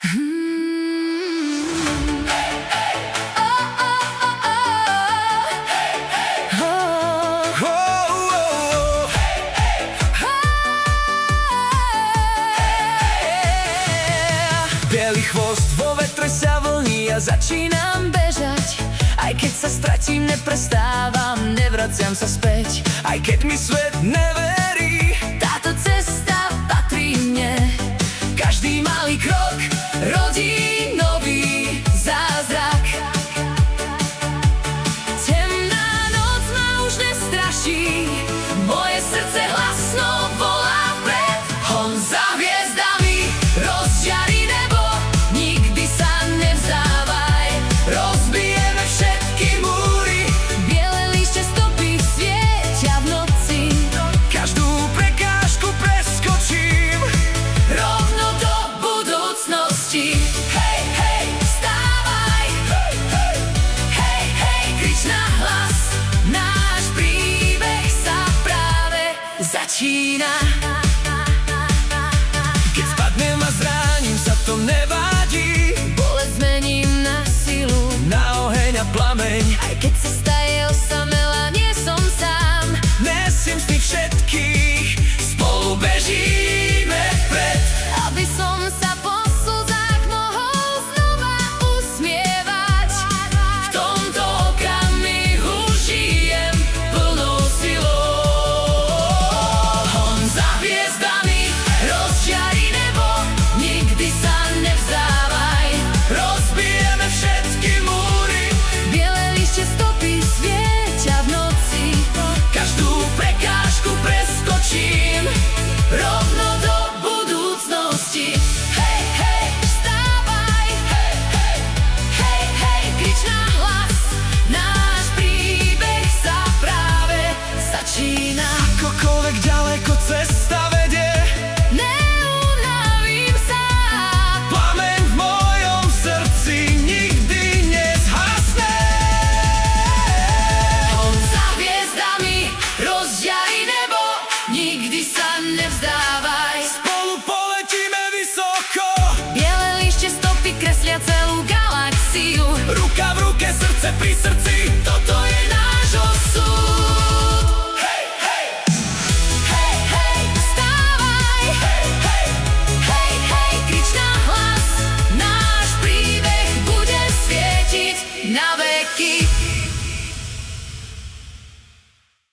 Bielý chvost, vo vetre sa vlní a začínam bežať. Aj keď sa stratím, neprestávam, nevraciam sa späť. Aj keď mi svet neverí, táto cesta patrí mne. Každý malý krok rodí nový zázrak. Temná noc ma už nestraší, moje srdce hlasno volá vpred. Hon za hviezdami rozžiari nebo, nikdy sa nevzdávaj. Rozbijeme všetky múry, biele líšťa stopy svietia v noci. Každú prekážku preskočím, rovno do budúcnosti. Hej, hej, vstávaj, hej, hej, hej, hej, krič nahlas, náš príbeh sa práve začína. Keď spadnem a zraním sa, to nevadí, bolesť zmením na silu, na oheň a plameň. Aj keď cesta je osamelá, nie som sám, nesiem z tých všetkých, spolu bežíme vpred. Aby som sa po slzách mohol znova usmievať, v tomto okamihu žijem plnou silou. Hon za hviezdami rozžiari nebo, nikdy sa nevzdávaj. Rozbijeme všetky múry, biele líšťa stopy svietia v noci. Každú prekážku preskočím, rovno do budúcnosti. Hej, hej, vstávaj, hej, hej, hej, hej, krič nahlas, náš príbeh sa práve začína. Akokoľvek ďaleko cesta vedie, neunavím sa, plameň v mojom srdci nikdy nezhasne. Hon za hviezdami rozžiari nebo, nikdy sa nevzdávaj. Spolu poletíme vysoko, biele líšťa stopy kreslia celú galaxiu. Ruka v ruke, srdce pri srdci, toto je